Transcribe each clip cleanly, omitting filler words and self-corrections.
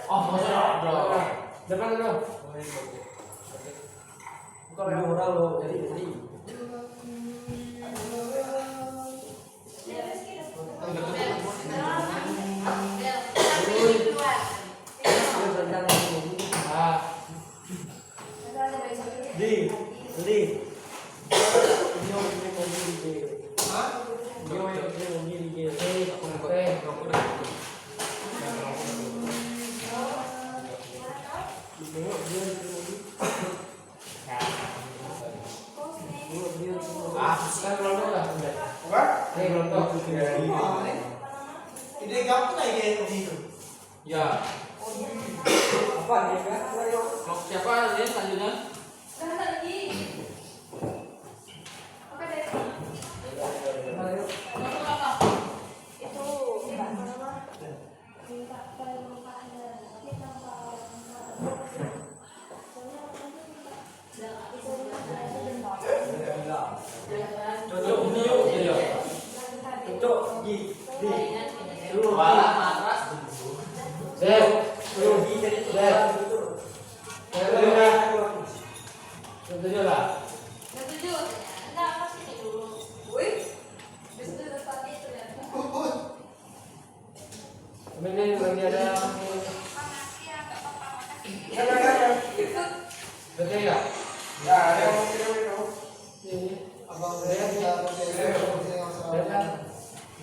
Oh, maksudnya ada. Depan dulu. Bukan ada orang lo, jadi. Ide gampang lagi begitu. Ya. Apa nih? Siapa ini selanjutnya?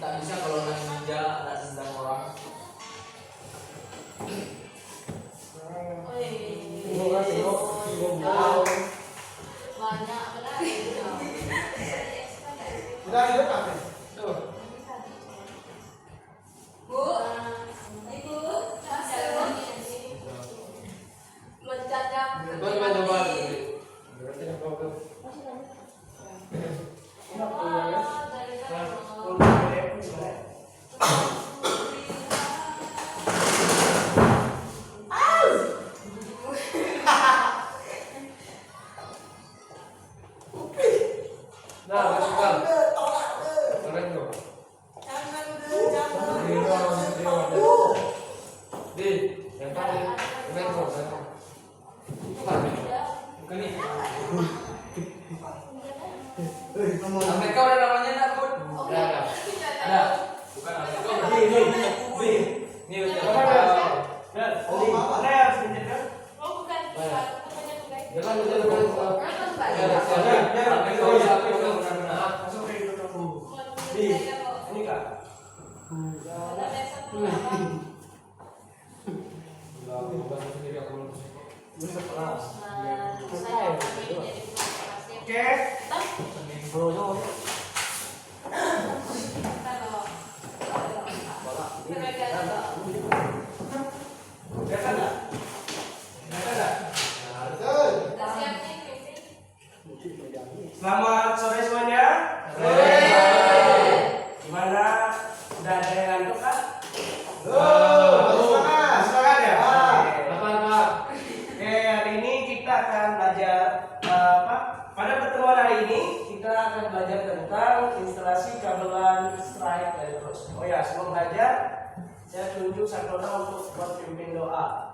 Tak bisa kalau naik ninja ada tendang orang. Udah hidup apa? Tuh. Amerika udah namanya enggak, Bud? Ada. Bukan Amerika. Ini Selamat sore semuanya. Gimana? Udah ada yang ngantuk kan? Semangat ya. Oke, hari ini kita akan belajar apa? Pada pertemuan hari ini kita akan belajar tentang instalasi kabelan strike dari cross. Oh ya, sebelum belajar saya tunjuk satu orang untuk pimpin doa.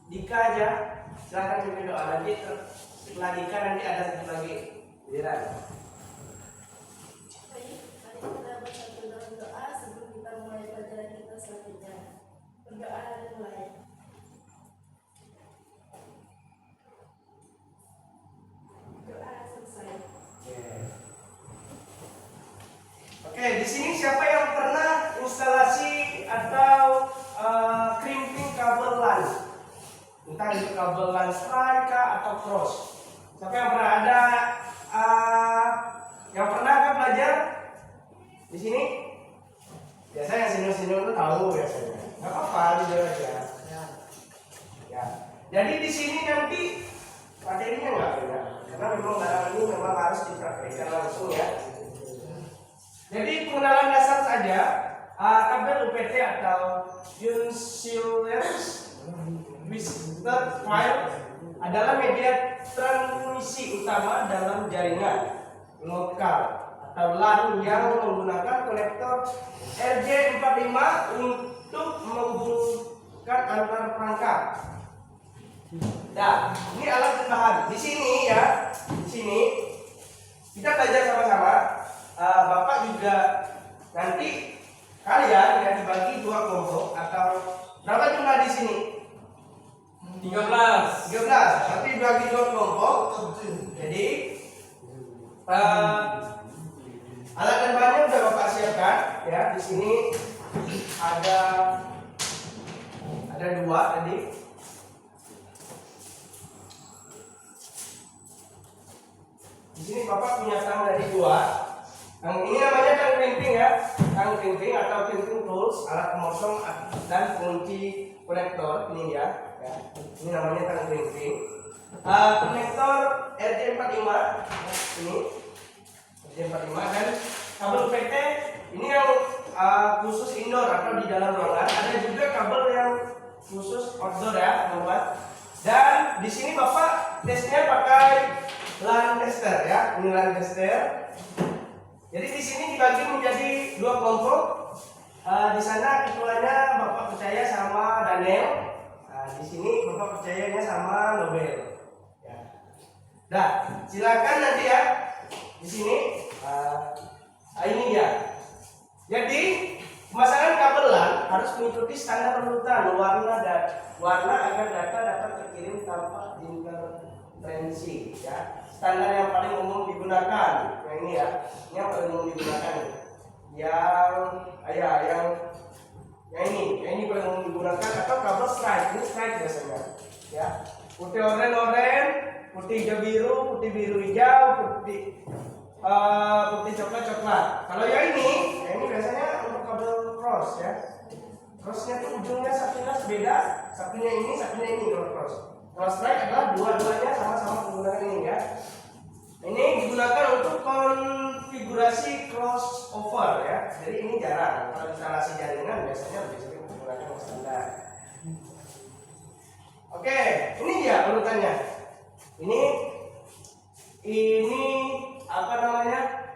Dika aja, silakan pimpin doa. Nanti setelah Dika nanti ada satu lagi giliran. Mari kita bersatu dalam doa sebelum kita mulai pelajaran kita selanjutnya. Berdoa dan mulai. Doa selesai. Oke, di sini siapa yang pernah instalasi atau crimping kabel LAN? Entah itu kabel LAN strike atau cross. Siapa yang pernah ada? Yang pernah kan belajar di sini? Biasanya yang senior-senior itu tahu biasanya. Nggak apa-apa, jujur aja. Ya. Jadi di sini nanti materinya nggak beda, karena memang barang ini memang harus dipraktikkan langsung ya. Jadi pengenalan dasar saja, kabel UPT atau Unserious Twisted Wire adalah media transmisi utama dalam jaringan lokal atau LAN yang menggunakan konektor RJ45 untuk menghubungkan antar perangkat. Nah, ini alat dan bahan. Di sini ya, di sini kita belajar sama-sama. Bapak juga nanti kalian ya dibagi 2 kelompok atau berapa jumlah di sini? 13. 13. Tapi dibagi 2 kelompok. Jadi alat dan bahannya sudah Bapak siapkan ya. Di sini ada 2 tadi. Di sini Bapak punya tang dari 2. Yang ini namanya tang crimping ya. Tang crimping atau crimping tools, alat pemotong dan kunci konektor ini ya. Ini namanya tang crimping. Konektor RJ45 ini RJ45 dan kabel PT ini yang khusus indoor atau di dalam ruangan. Ada juga kabel yang khusus outdoor ya, teman-teman. Dan di sini Bapak tesnya pakai LAN tester ya, ini LAN tester. Jadi di sini dibagi menjadi 2 kelompok. Di sana ketuanya Bapak percaya sama Daniel. Di sini Bapak percayanya sama Nobel. Ya. Nah, silakan nanti ya. Di sini ini dia. Jadi pemasangan kabel LAN harus mengikuti standar urutan warna agar data dapat terkirim tanpa interferensi ya. Standar yang paling umum digunakan. Yang ini ya. Ini yang paling umum digunakan. Yang ini paling umum digunakan atau kabel stripe. Ini stripe biasanya. Ya. Putih oranye, putih hijau biru, putih biru hijau, putih coklat. Kalau yang ini biasanya untuk kabel cross ya. Crossnya tuh ujungnya satunya beda, satunya ini kalau cross. Kalau stripe adalah dua-duanya sama-sama menggunakan ini ya. Ini digunakan untuk konfigurasi crossover ya. Jadi ini jarang. Kalau instalasi jaringan biasanya lebih sering menggunakan yang standar. Oke, ini dia urutannya. Ini apa namanya?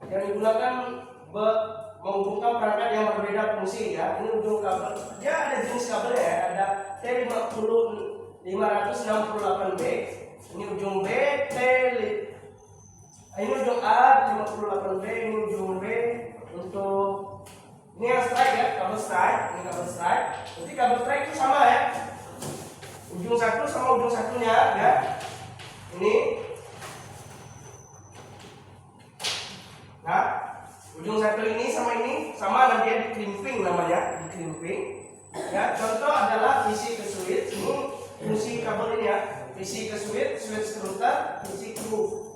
Yang digunakan menghubungkan perangkat yang berbeda fungsi ya. Ini ujung kabel. Ya ada jenis kabelnya ya. Ada T568B. Ini ujung B, ini ujung A 58B, ini ujung B untuk ini yang strike ya, kabel strike, ini kabel strike. Jadi kabel strike itu sama ya. Ujung satu sama ujung satunya ya. Ini. Nah, ujung satu ini sama nanti ya, di crimping namanya, di crimping. Ya, contoh adalah PC ke switch. Ini fungsi kabel ini ya. PC ke switch router, PC ke groove.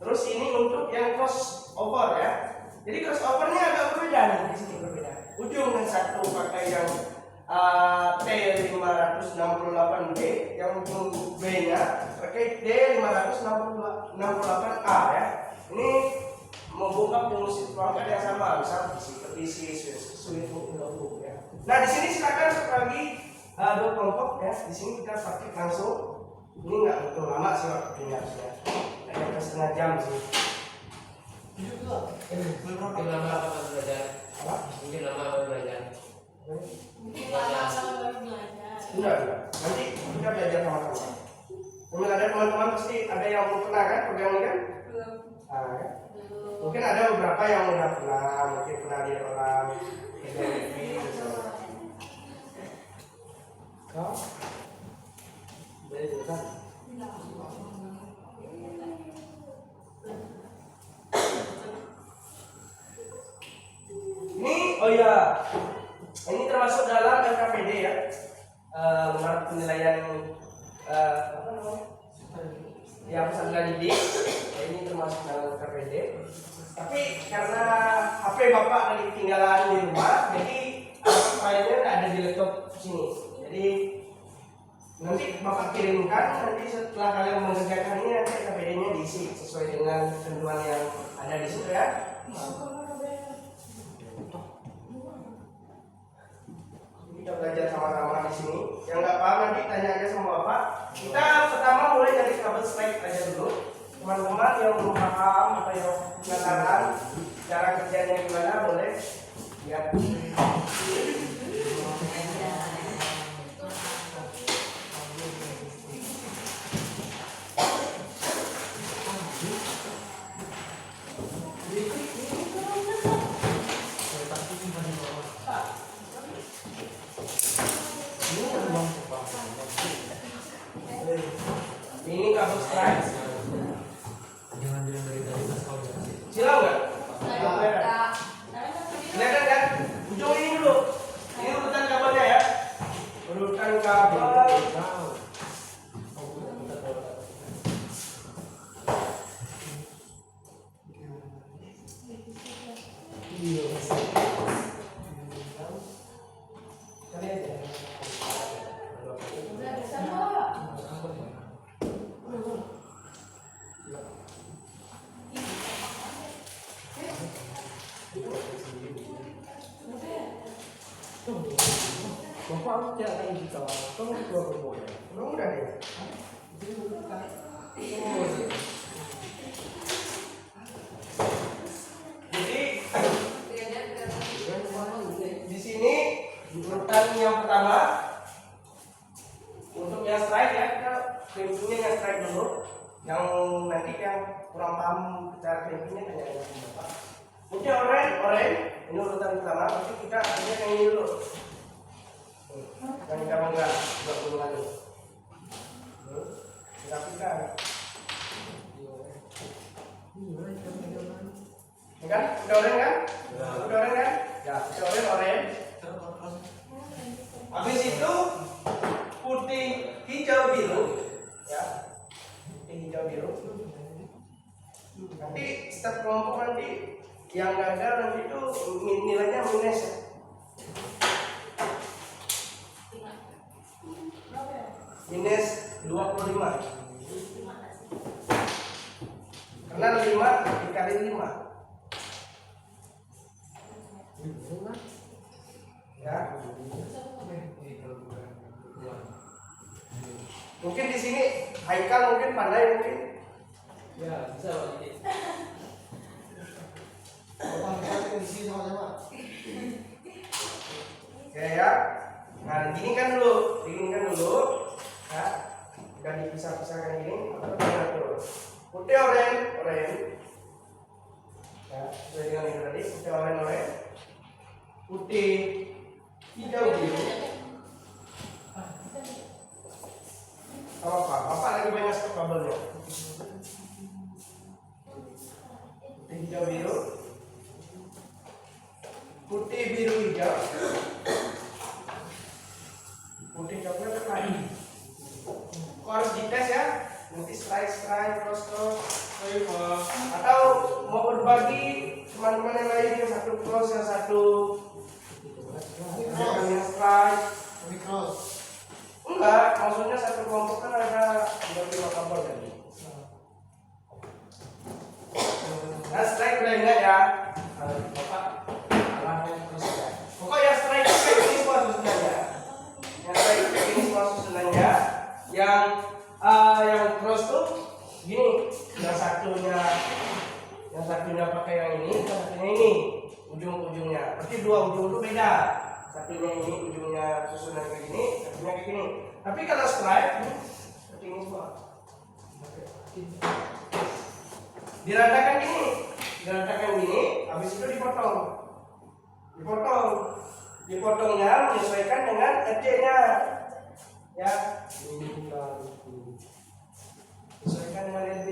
Terus ini untuk yang crossover ya. Jadi crossovernya agak berbeda nih, di sini berbeda. Ujung yang satu pakai yang T568B, yang ujung B-nya pakai D568A ya. Ini membuka fungsi perangkat yang sama, misal PC switch groove ya. Nah di sini silakan bagi 2 kelompok ya. Di sini kita praktik langsung. Ini nggak betul lama sih waktunya ya. Ada setengah jam sih. Mungkin lama belajar. Apa? Mungkin lama belajar. Mungkin lama sama baru belajar. Enggak. Nanti kita belajar sama-sama. Mungkin ada teman-teman pasti ada yang belum pernah kan pegang ini kan? Belum. Ya. Mungkin ada beberapa yang udah pernah, mungkin pernah lihat orang TV gitu. Kau? Boleh jelaskan? Ini, oh iya, ini termasuk dalam LKPD ya, lembar penilaian apa namanya? Ya peserta didik. Ini termasuk dalam LKPD. Tapi karena HP Bapak tadi ketinggalan di rumah, jadi filenya nggak ada di laptop sini. Jadi nanti Bapak kirimkan, nanti setelah kalian mengerjakan ini nanti LKPD-nya diisi sesuai dengan ketentuan yang ada di situ ya. Kita belajar sama-sama di sini. Yang nggak paham nanti tanya aja sama Bapak. Kita pertama mulai dari kabel strike aja dulu. Teman-teman yang belum paham atau yang penasaran cara kerjanya gimana boleh lihat. Kali aja. Udah bisa kok. Bapak tidak kayak gitu. Kamu keluar rumah. Belum udah deh. Jadi di sini urutan yang pertama untuk yang strike ya, kita clampingnya yang strike dulu. Yang nanti yang kurang paham cara clampingnya tanya sama Bapak. Mungkin orange ini urutan pertama, tapi kita akhirnya yang ini dulu. Yang kita enggak gulungan dulu. Kita apikan. Ini kan? Udah orange kan? Udah orange kan? Ya, udah orange. Habis itu putih, hijau, biru, ya. Putih, hijau, biru. Nanti setiap kelompok nanti yang gagal nanti itu nilainya minus. Minus 25. Karena 5 dikali 5. Ya. Mungkin di sini Haikal mungkin pandai mungkin. Ya, bisa Pak Didi. Ya. Nah, diginikan dulu. Ya. Udah dipisah-pisahkan ini, atau gimana dulu? Putih orange. Ya, sesuai dengan itu tadi, putih orange. Putih hijau biru. Apa lagi banyak stok kabelnya? Putih hijau biru. Putih biru hijau. Putih coklat tekan. Kok harus dites ya? Nanti strike, cross. Atau mau berbagi teman-teman yang lain yang satu cross, yang satu yang strike. Enggak, maksudnya satu kelompok kan ada 25 kabel tadi. Nah, strike udah enggak ya? Bapak alahnya terus ya. Pokoknya strike ini semua susunannya. Yang strike ini semua susunannya. Yang cross tuh gini, yang satunya pakai yang ini, yang satunya ini ujung-ujungnya. Berarti dua ujung itu beda. Satunya ini ujungnya susunan kayak gini, satunya kayak gini. Tapi kalau strike seperti ini semua. Diratakan gini, habis itu dipotong. Dipotongnya menyesuaikan dengan RJ-nya. Ya, sesuaikan dengan RJ.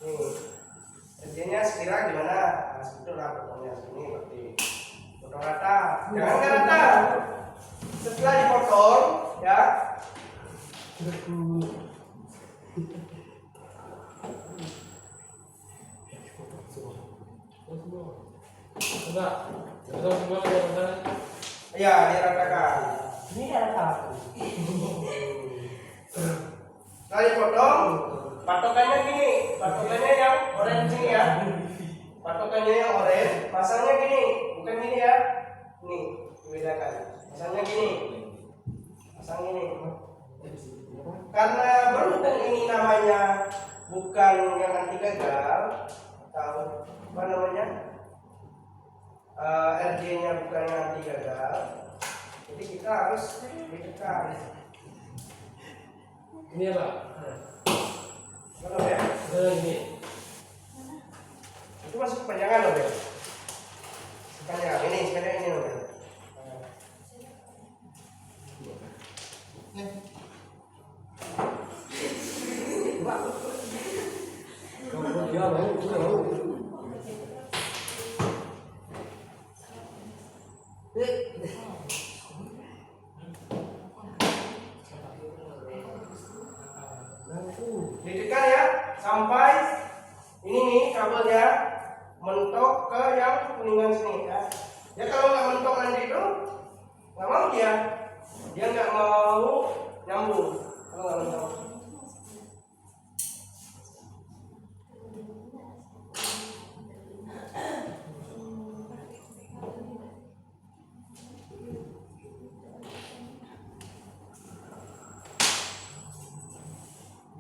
Nih, RJ-nya sekira gimana? Nah, sebetulnya potongnya sini berarti potong rata. Jangan rata. Setelah dipotong, ya. Enggak. Betul semua ada. Ya, diratakan. Ini rata. Setelah dipotong, patokannya gini. Patokannya yang orange sini ya. Patokannya yang orange, pasangnya gini, bukan gini ya. Nih, dibedakan. Pasangnya gini. Pasang ini. Karena berhubung ini namanya bukan yang anti gagal, atau apa namanya? RJ-nya bukan yang anti gagal, jadi kita harus ditekan. Ini apa? Betul ya? Ini. Itu masuk kepanjangan loh ya. Kepanjangan ini, sepeda ini loh ya. Ya, mau. Ditekan ya, sampai ini nih kabelnya mentok ke yang kuningan sini ya. Ya kalau nggak mentok nanti itu nggak mau dia nggak mau nyambung kalau nggak mentok.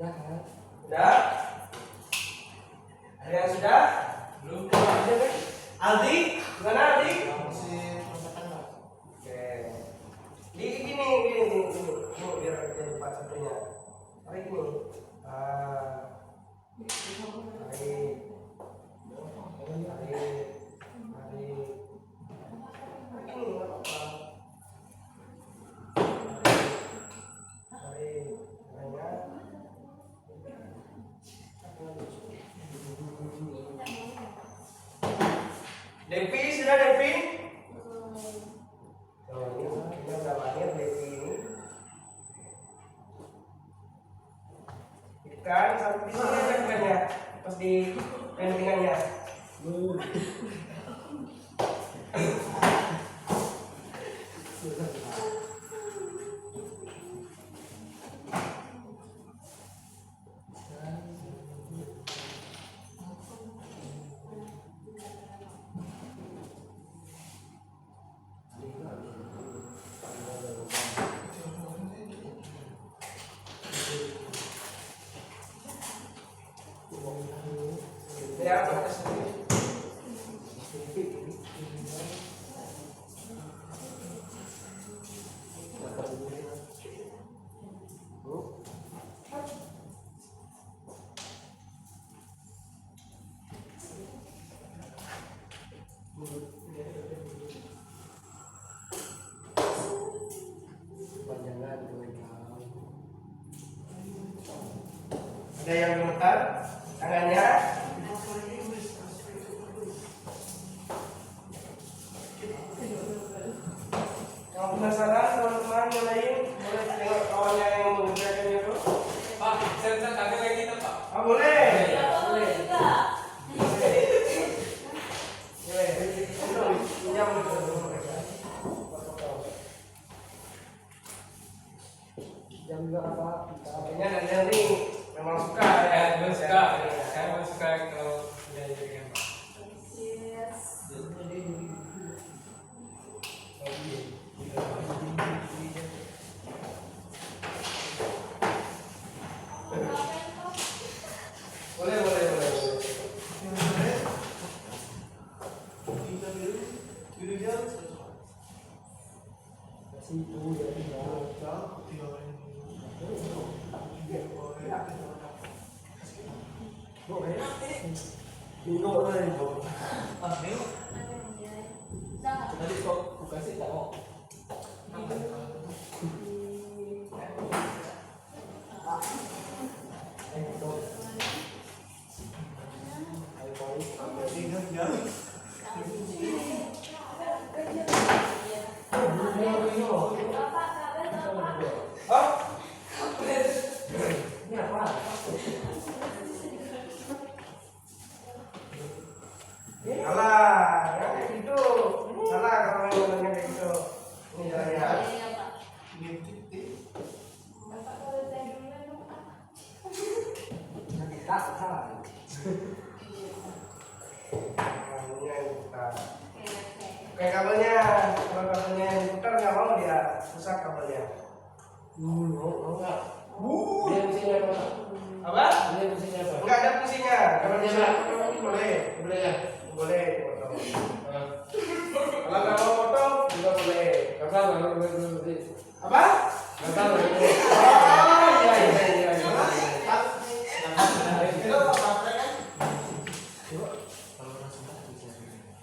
Udah kan? Sudah? Ada yang sudah? Belum. Ada kan? Aldi, gimana Aldi? Masih masakan Pak. Oke. Di gini, biar jadi empat satunya. Tarik nih. Tarik. Ini nggak apa-apa. Tarik. Devi, sudah Devi? Oh, ini udah lahir Devi ini. Ikan sampai di sini ada ikannya, pas di pendingannya. Ya, pakai sendiri. Panjangan 2 jam. Ada yang gemetar tangannya? Yang penasaran teman-teman yang lain boleh tengok kawannya yang mengerjakannya itu. Pak, saya kagak lagi kita Pak. Ah, boleh. Boleh juga. Boleh. Pinjam dulu mereka. Jam juga apa? Kayaknya Daniel nih memang suka ya. Saya belum suka. Saya belum suka kalau jadi dengan Pak. Yes. Boleh, boleh, boleh. Masih itu jadi Dino lah itu. Ah, Neo. Tadi kok bukan sih tak mau. Oh, Ini apa? salah. Ya kayak gitu. Salah kalau yang ngomongnya kayak gitu. Ini jalannya. Tak salah. Kabelnya yang diputar. Oke, kabelnya. Kalau kabelnya yang diputar nggak mau dia rusak kabelnya. Mau enggak? Dia fungsinya apa? Apa? Dia fungsinya apa? Enggak ada fungsinya. Kalau Boleh, bisa Pak? boleh. Boleh ya? Boleh potong. Kalau nggak mau potong juga boleh. Enggak tahu, enggak boleh. Apa? Enggak tahu. Oh iya iya iya.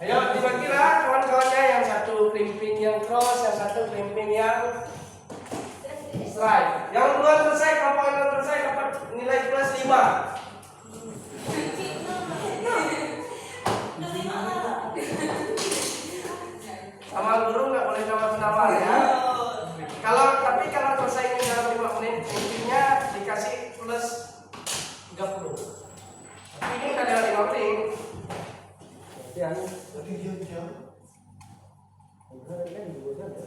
Ayo dibagilah kawan-kawannya, yang satu klimping yang cross, yang satu klimping yang strike. Yang duluan selesai, kelompok yang selesai dapat nilai plus 5. Sama guru nggak boleh nawar-nawar ya. Tapi kalau selesai ini dalam 5 menit, intinya dikasih plus 30. yang Tapi dia kan juga kan ya.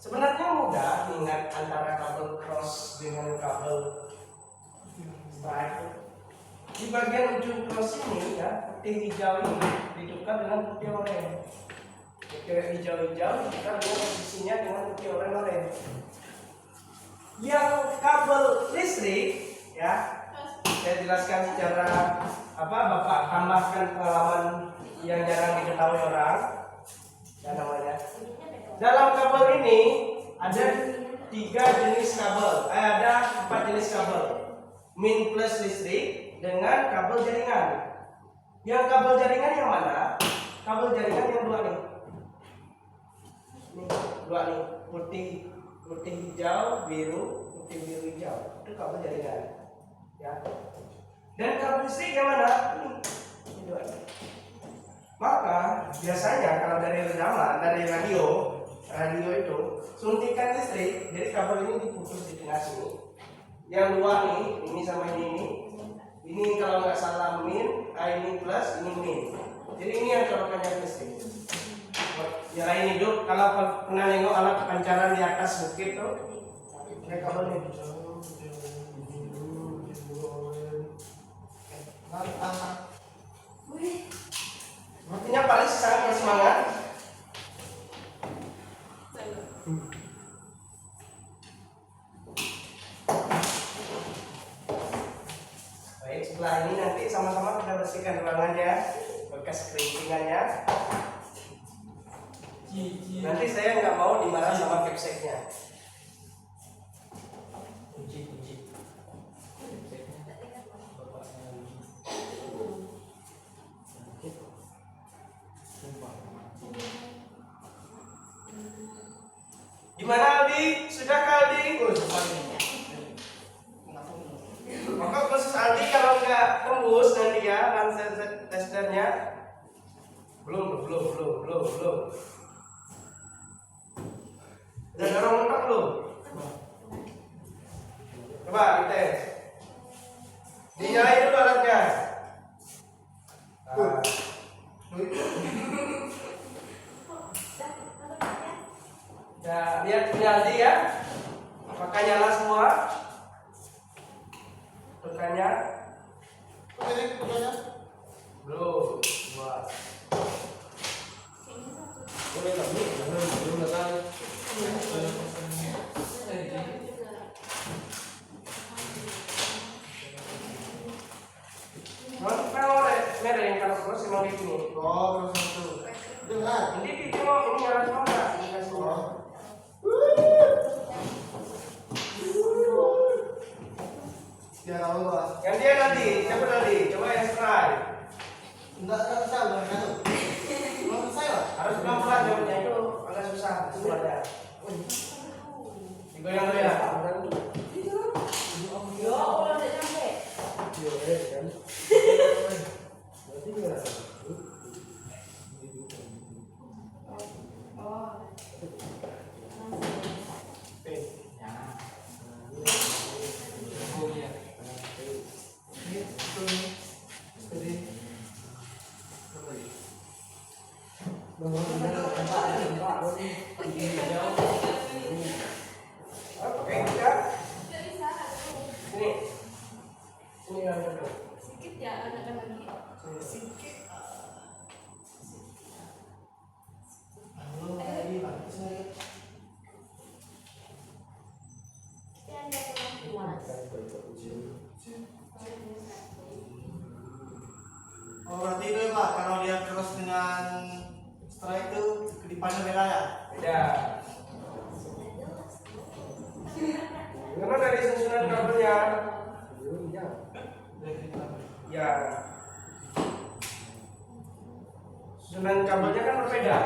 sebenarnya mudah ingat antara kabel cross dengan kabel stripe. Di bagian ujung cross ini ya, putih hijau ini ditukar dengan putih oranye. Putih hijau-hijau ditukar dengan posisinya dengan putih oranye. Yang kabel listrik ya, saya jelaskan secara Bapak tambahkan pengalaman yang jarang diketahui orang. Ya namanya. Dalam kabel ini ada 3 jenis kabel, ada 4 jenis kabel. Min plus listrik dengan kabel jaringan. Yang kabel jaringan yang mana? Kabel jaringan yang 2 nih. Ini 2 nih, putih hijau, biru, putih biru hijau. Itu kabel jaringan. Ya. Dan kabel listrik yang mana? Ini 2 nih. Maka biasanya kalau dari rekaman, dari radio itu suntikan listrik, jadi kabel ini diputus di tengah sini. Yang 2 nih, ini sama ini kalau nggak salah min, ini plus, ini min. Jadi ini yang colokannya listrik. Yang lain hidup, kalau pernah nengok alat pancaran di atas bukit tuh, kayak kabel ini. Artinya paling sangat bersemangat. Baik, setelah ini nanti sama-sama kita bersihkan ruangannya, bekas kerincingannya. Nanti saya nggak mau dimarah sama capseknya. Uji. Gimana Aldi? Sudah kah Aldi? Maka khusus Aldi kalau nggak tembus nanti ya testernya belum. Udah dorong lengkap belum? Coba dites. Dinyalain dulu alatnya. Ya, lihat Aldi ya. Apakah nyala semua? Tekannya? Belum. Buat. Boleh lah, belum datang. Kalau merah yang kalau terus mau ini. Oh, terus itu. Dengar. Ini video ini nyala semua nggak? Nyala semua. Ya kalau Pak. Yang dia nanti, coba yang try. Enggak bisa bukan kan? Belum selesai Pak. Harus pelan-pelan jawabnya itu agak susah sebenarnya. Digoyang dulu ya. Yo, udah nyampe. Kan. Berarti enggak. Oke, ya. Sini. Sini yang dulu. Sedikit ya anak-anak lagi. Halo, lagi Pak. Yang ada kemampuan. Oh, berarti itu ya Pak, kalau dia cross dengan strike itu kedipannya beda ya? Beda. Karena dari susunan kabelnya, ya, susunan kabelnya kan berbeda.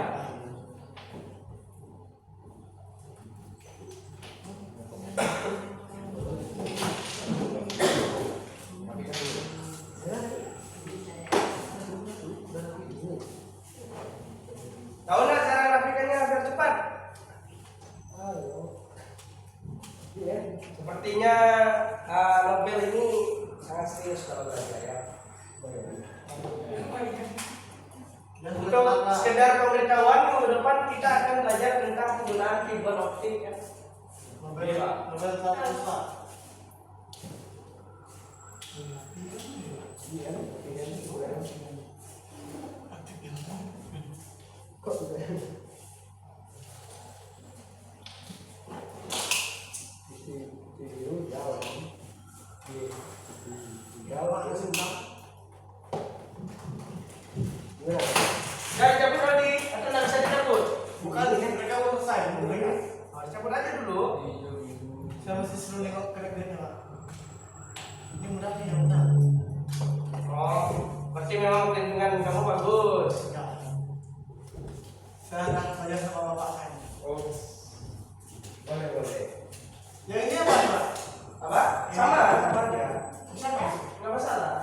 Tahu nggak cara rapikannya agar cepat? Sepertinya Nobel ini sangat serius kalau belajar ya. Dan Untuk sekedar pemberitahuan, minggu depan kita akan belajar tentang penggunaan fiber optik ya. Nobel satu Pak. Iya, ini gue. Kok udah? Di Jawa. Di Jawa masih Pak. Gimana? Jangan cabut tadi, atau nggak bisa dicabut? Bukan ini mereka mau selesai. Mereka. Harus cabut aja dulu. Saya masih seru nengok keren-kerennya Pak. Ini mudah nih yang mudah. Oh, berarti memang perlindungan kamu bagus. Ya. Saya akan belajar sama bapak saya. Oh, boleh boleh. Yang ini apa Pak? Apa? Sama aja. Sama. Nggak masalah.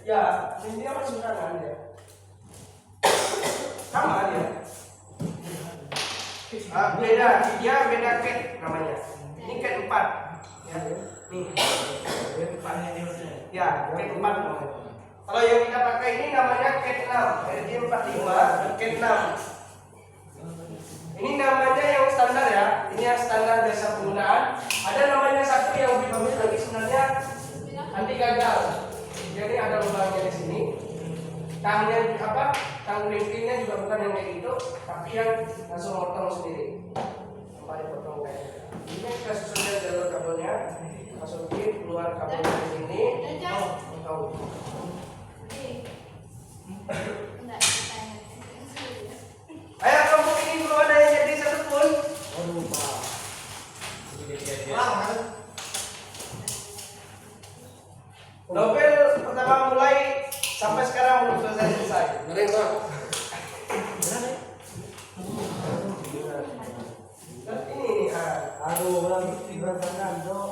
Ya, intinya masih kan ya. Sama dia. Beda, dia beda cat namanya. Ini cat 4. Ya, nih. Depannya ini maksudnya. Ya, cat 4 namanya. Kalau yang kita pakai ini namanya cat 6. RJ 45, cat 6. Ini namanya yang standar ya. Ini yang standar biasa penggunaan. Ada namanya satu yang lebih bagus lagi sebenarnya anti gagal. Jadi ada lubangnya di sini. Tangnya apa? Tang ringkingnya juga bukan yang kayak gitu, tapi yang langsung motong sendiri. Sampai dipotong kayak gitu. Ini kita susunnya jalur kabelnya, masukin keluar kabelnya di sini. Tahu. Ayo kelompok ini belum ada yang jadi satu pun. Aduh, Pak. Wah, kan? Nobel pertama mulai sampai sekarang belum selesai. Ngeri, Pak. Dan ini nih, Aduh, berantakan doa.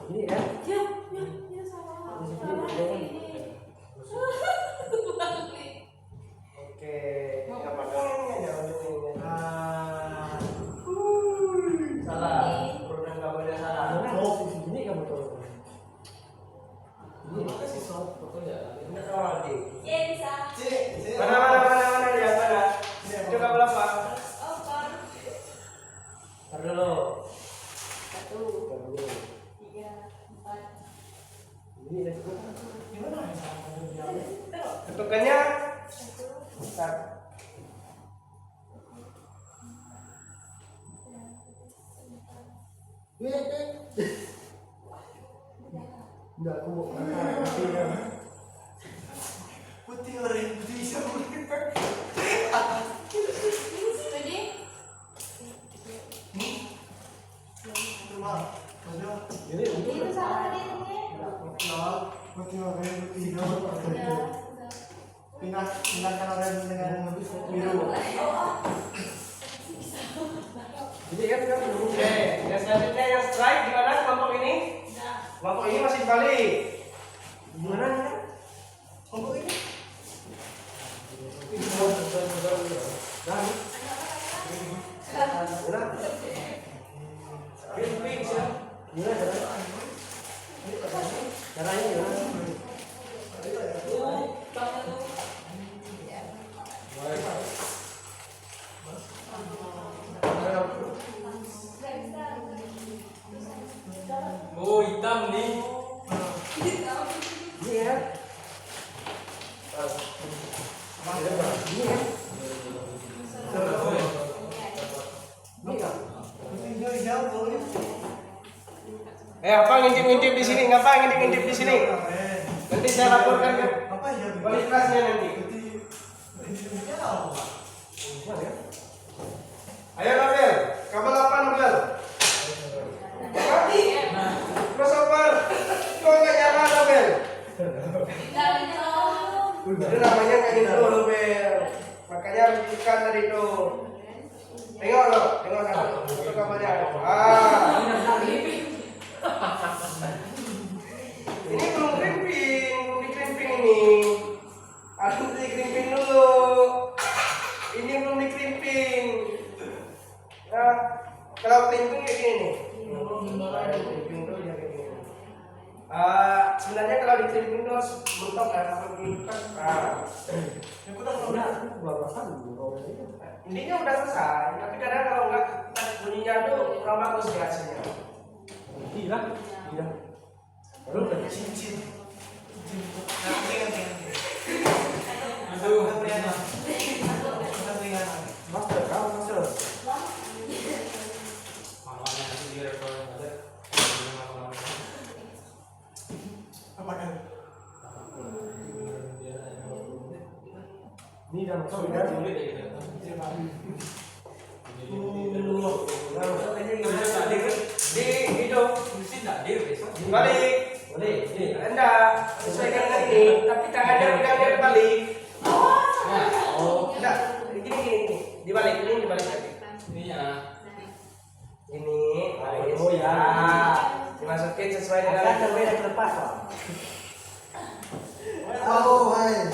Ini ya. Oke, nggak apa-apa ini aja ujungnya. Salah, program kabelnya salah. Oh, ini kamu tahu. Ini Makasih soal fotonya. Ini kalau lagi. Sini. Mana lihat mana? Itu kabel apa? Ntar dulu. Ini ya. Gimana ya? Ketukannya. Bentar. Enggak, aku mau angkat. Putih orang putih bisa Cuma, maksudnya Ini untuk kenal putih orang putih pindahkan orang dengan biru. ini kan dulu. Oke, yang selanjutnya yang strike gimana kelompok ini? Kelompok ini masih balik. Gimana ya? Kelompok ini Oh, hitam nih. putihnya hijau boleh. Apa ngintip-ngintip di sini? Ngapa ngintip-ngintip di sini? Nanti saya laporkan ke Apa hijau? wali kelasnya nanti. Putihnya apa? Ayo Nobel, kabel apa Nobel? Crossover. Kok nggak nyala Nobel? Itu namanya kayak gitu Nobel. Makanya harus dibuka tadi itu. Tengok loh, tengok satu kabelnya. Ini belum dikrimping ini. Harus dikrimping dulu. Ini belum dikrimping. Nah, kalau krimping kayak gini nih. Krimping dulu ya kayak gini. sebenarnya kalau dikelilingi itu harus mentok ya, kalau dibuka. Yang udah kalau Udah, aku bablasan dulu. Intinya udah selesai, tapi kadang kalau nggak bunyinya tuh kurang bagus ya hasilnya. Tidak. Baru udah cincin. Nanti. Aduh, master, kamu master. mamanya nanti di rekor ada. Apa kan? Ini udah masuk Sudah ya. sulit ya gitu. Udah masuk aja gimana? Di itu Mesti enggak dia besok. balik. Boleh, ini. Enggak, sesuaikan dengan ini, tapi tangannya pegangnya dibalik. Nah, oh, Enggak, gini. Dibalik, ini dibalik lagi. ininya. Ini, balik. Oh, ya. Dimasukin sesuai dengan Akan sampai terlepas, Pak. Oh, hai.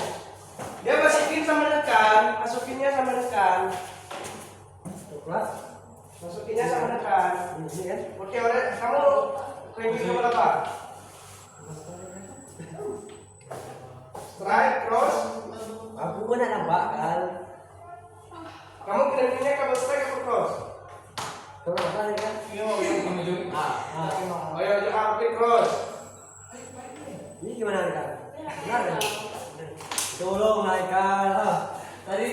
dia masukin sama nekan, masukinnya sama nekan. Coklat. Masukinnya sama nekan. Ini kan. Oke, udah kamu ranking nomor apa? Strike, cross. Aku pun nak nampak kan. Kamu kira-kira kamu strike atau cross? Coklat kan ini kan. Kamu juga. Oh ya, oke cross. Ini gimana kan? Benar kan? Tolong naikkan. Tadi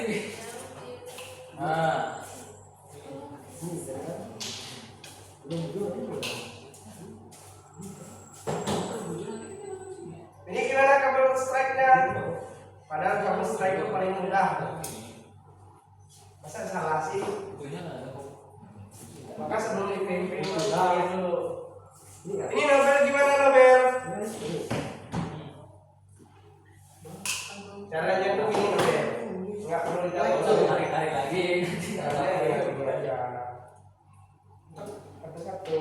nah, Ini kan. Belum. Ini gimana kabel strike-nya? Padahal kabel strike itu paling mudah. Masa salah sih? itunya enggak ada kok. Maka sebelum dipimpin dulu. Ini kan. Ini Nobel gimana Nobel? Ini. Caranya tuh gini Nobel. Nggak perlu Enggak usah ditarik. tarik-tarik lagi. Caranya ya gini aja. Satu-satu.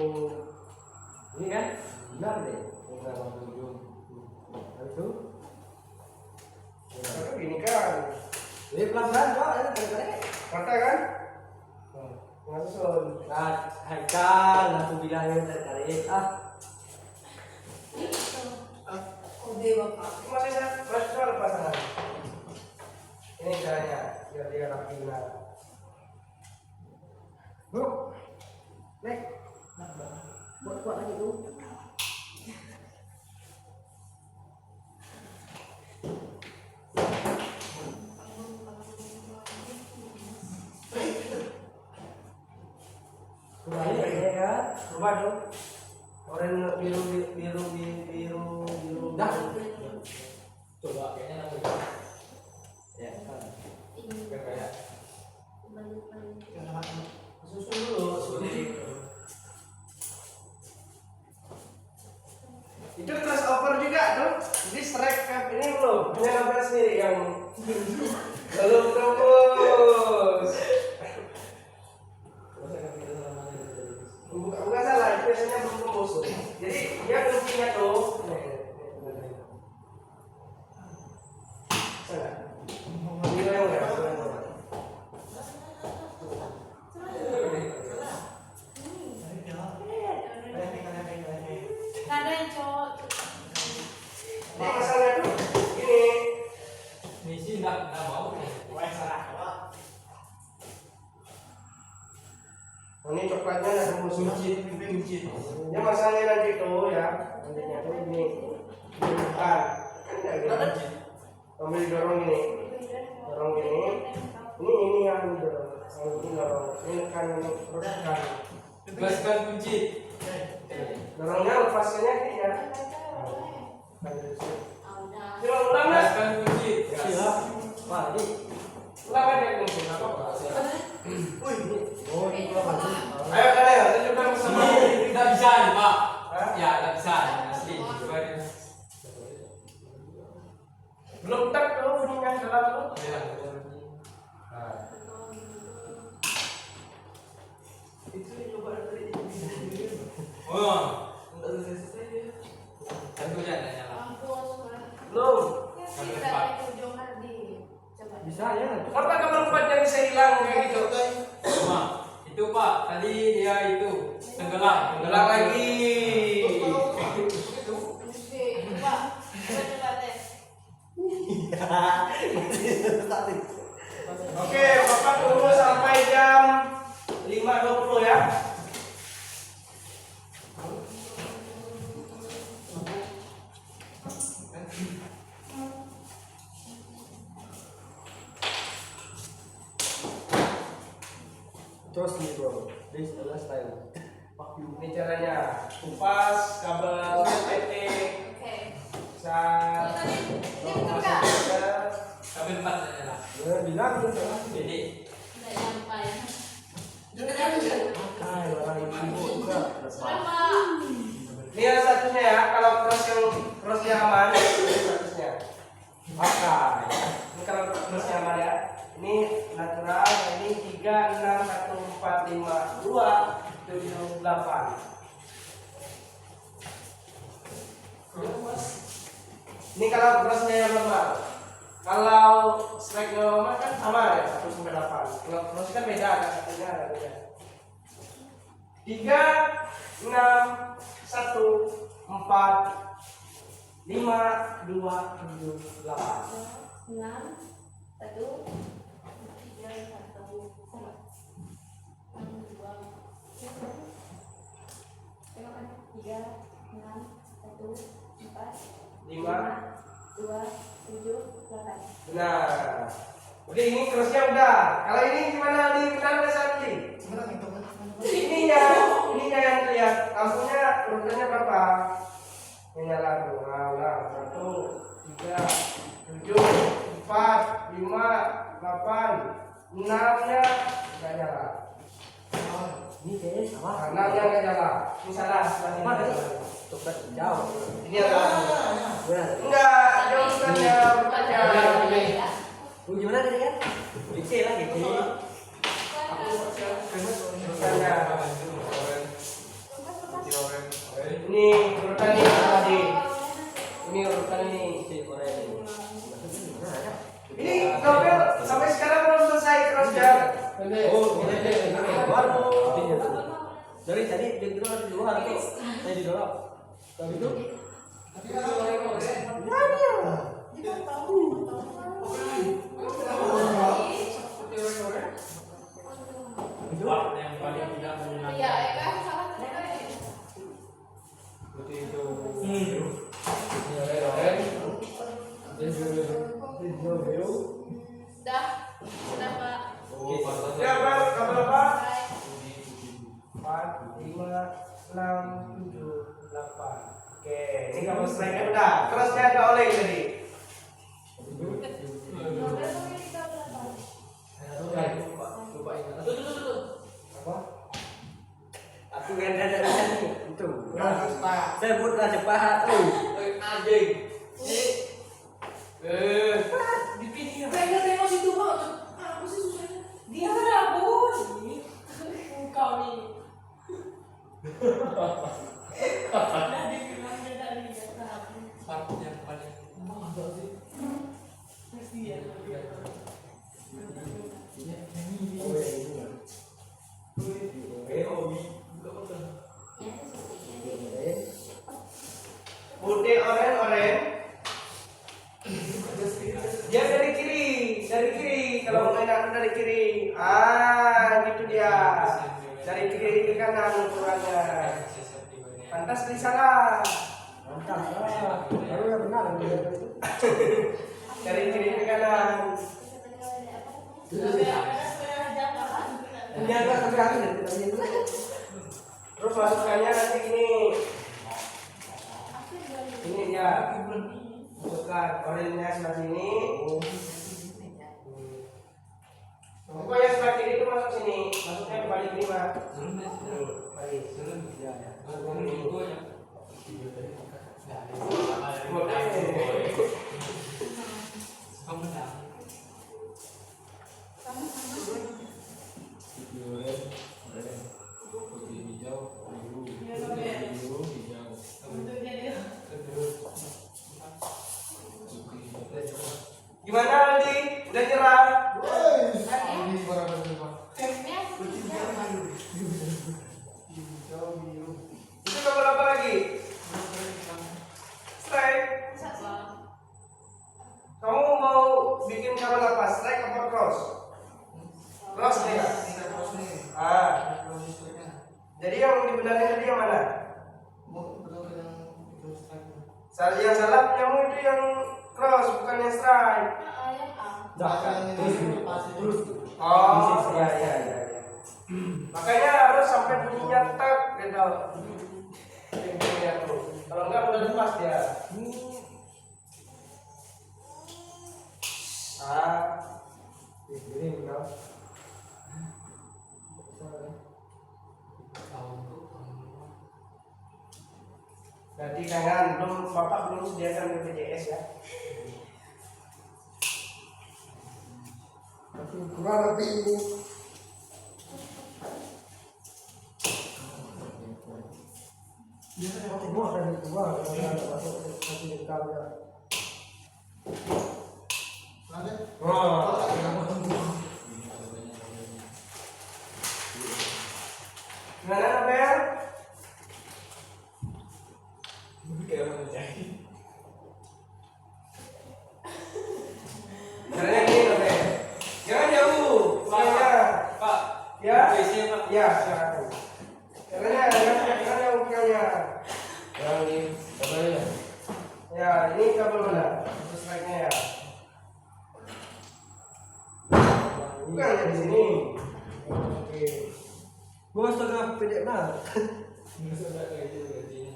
Ini kan. Benar deh. Udah waktu ujung. Habis itu. Tapi gini kan. Ini pelan-pelan kok. Ini tarik-tarik. Mata kan? Nggak susun. Nah, Haikal, langsung bilangin tarik-tarik. Udah bapak. Masih soal pasangan. Ini caranya biar dia rapi benar. Bu. Nek. Buat lagi tuh. Kembali ya kan? Coba dong. Orang biru. Dah. Coba kayaknya namanya. Ya, kan. Kayak Balik-balik. Susun dulu, sulit. Itu crossover juga tuh. Jadi strike cap ini belum. Punya Nobel sendiri yang belum tembus. Bukan salah, itu biasanya belum tembus. Jadi dia kuncinya tuh. Sana. Ini yang enggak. Ada yang cowok. Ini masalahnya tuh gini. misi enggak mau. Ini coklatnya ada Kunci. Ini masalahnya nanti tuh ya. Nantinya tuh ini. Bukan. Kan enggak gitu. Ambil dorong gini. Dorong gini. Ini yang didorong. Ini dorong. Ini kan terus kan. Lepaskan kunci. Dorongnya lepaskannya kayak Coba ulang mas. Lepaskan kunci. Siap. Wah, ini. Ulang aja kunci. Oh, ini kalau maju. Ayo kalian tunjukkan bersama. Tidak bisa nih Pak. Hah? Ya tidak bisa asli. Coba dia. Belum tak tuh bunyinya dalam tuh. Ya. Oh, enggak selesai dia. Kan tuh jangan nyala. Belum. Bisa ya. Apa kabarempatnya bisa hilang kayak gitu? Cuma itu Pak, tadi dia itu tenggelam Ulang lagi. Terus nih bro, this adalah style. Ini caranya kupas kabel PT Oke. saat Tapi 4 aja lah. Ya bilang gitu lah. Jadi Nggak sampai. Orang ibu juga. Berapa? ini yang satunya ya, kalau crossnya aman ini statusnya pakai. Ini kalau crossnya aman ya, ini natural, ini 3 6 1 4 5 2 7 8. Ini kalau crossnya yang normal. Kalau strike normal kan sama ya 1 sampai 8. Kalau cross kan beda, kan satunya ada beda. 3 6 1 4 5 2 7 8. 6, 1, 3, 1, sama. 6, 2, 3, 6, 1, 4, 5. 2, 7, 8. Nah, oke ini crossnya udah. Kalau ini gimana di benar nggak Santi? Sebenarnya itu Ininya yang lihat lampunya urutannya berapa? Yang nyala tuh. Nah, udah 1 3 7 4 5 8 6-nya nggak nyala. Ini kayaknya sama. 6-nya nggak nyala. Ini salah. Apa tadi? Coba jauh. Ini adalah Benar. enggak jawabannya urutannya. Lu gimana tadi kan? Dikit lah gitu. Urutannya. Ini urutan ini tadi. Ini urutan ini. Ini novel sampai sekarang belum selesai crossnya. Oh, ini baru. Dari tadi dia bilang ada di luar tuh. Saya di dalam. Tapi itu part yang paling tidak menyenangkan. Iya, Eka salah tadi. Dah, sudah Pak. Ya, Pak, kabar apa? Bye. 4 5 6 7 8. Oke, ini kamu strike udah. Crossnya ada oleng tadi. Lupa ingat. Tuh. Apa? aku kan ada nih. Itu. Pak. Saya buat raja pahat tuh. Anjing. Tengok situ Pak. Apa sih susahnya? Dia kan dapur. Kau nih. Udah dibilang dia tadi nggak tahu. Part yang paling mahal sih. Pasti ya. Putih oren. Dia dari kiri. Kalau mau main dari kiri. Ah, gitu dia. Dari kiri ke kanan ukurannya. Pantas di sana. Mantap. Baru yang benar Dari kiri ke kanan. Ini agak sampai hari tadi. Terus masukkannya nanti gini. Ini dia. Masukkan orennya sebelah sini. Pokoknya sebelah kiri itu masuk sini. Masuknya kembali ke lima. Balik. Ya, ya. Gimana Aldi? Udah nyerah? Itu kabel apa lagi? Strike. Kamu mau bikin kabel apa? Strike apa cross? Cross nih kak? Ah. Jadi yang dibenarin tadi yang mana? Yang salah punyamu itu yang cross, bukan yang strike. Terus. Oh, ya. Makanya harus sampai bunyinya tek gitu. Pintunya tuh. Kalau enggak udah lepas dia. Ini enggak. Berarti jangan bapak belum sediakan BPJS ya. Kurang lebih ini. Biasanya waktu gua ada di gua ada masuk kasih kamera. Gimana Nobel? Kayak orang menjahit. Caranya gini Nobel. Jangan jauh. Makanya Pak, ya. biasanya Pak. Ya, silakan. Caranya jangan jauh kayaknya. Yang ini, kabelnya. Ya, ini kabel mana? Terus naiknya ya. Bukan ya di sini. Oke. Gua setengah pendek banget. Nggak sudah kayak gitu gajinya.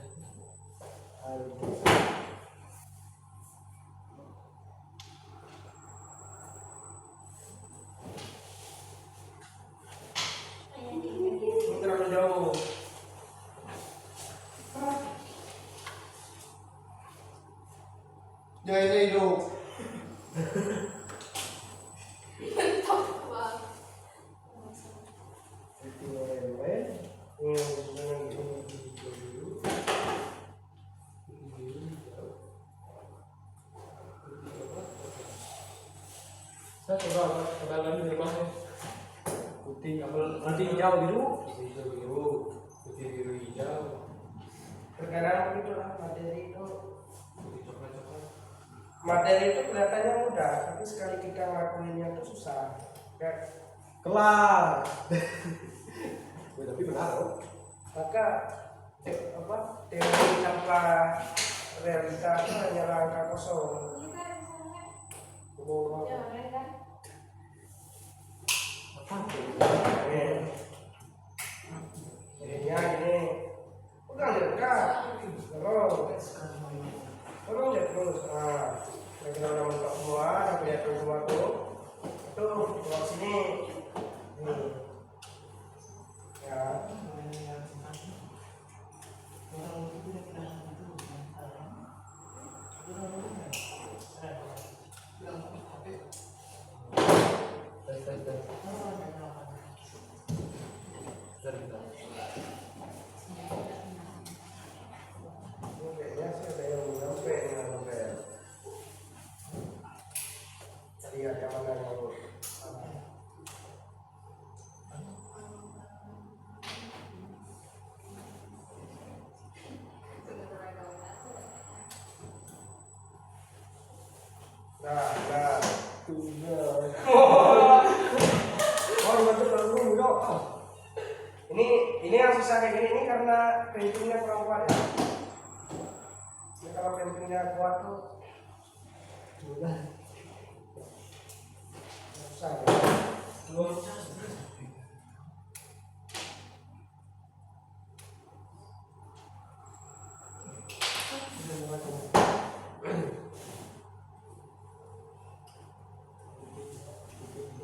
Ini terlalu jauh. Jangan hidup. Saya coba kedalam di rumahnya. Putih kabel nanti hijau biru. Hijau biru, putih biru hijau, Terkadang itulah materi itu. putih coklat. Materi itu kelihatannya mudah, tapi sekali kita ngelakuinnya itu susah. Kayak Kelar. Tapi benar loh. maka teori tanpa realita itu hanya angka kosong. Jadinya gini, pegang dekat, terus terus. Nah, kita udah mentok semua, udah kelihatan semua tuh. Itu keluar sini. Nih. Ya. Tes. Bentar. Ini kayaknya sih ada yang nyampe dengan Nobel. Lihat yang mana yang Nah. Ini yang susah kayak gini ini karena printingnya kurang kuat ya. Ini kalau printingnya kuat tuh susah ya.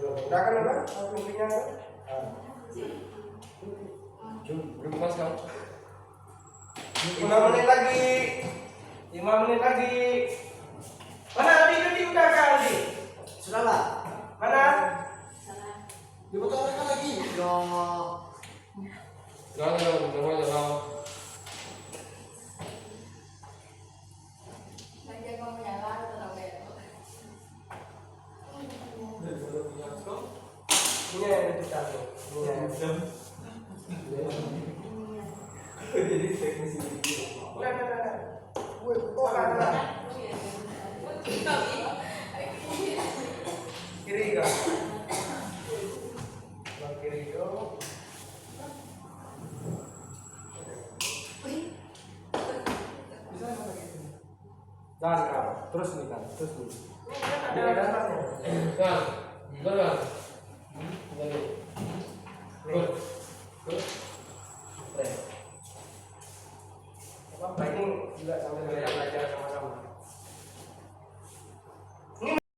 Udah kan udah printingnya kan? Belum pas kan? 5 menit lagi. 5 menit lagi. Mana Aldi udah kan Aldi? Sudah lah. Mana? Diputarkan lagi. Jangan. Ini yang kita tuh. Jadi teknis ini. Kiri kan? Kiri itu. Gas kan. Terus nih kan. Terus nih. Ada dasarnya. Kan? Benar. Ini Good. Good. Keren. Apa ini juga sambil kita belajar sama-sama.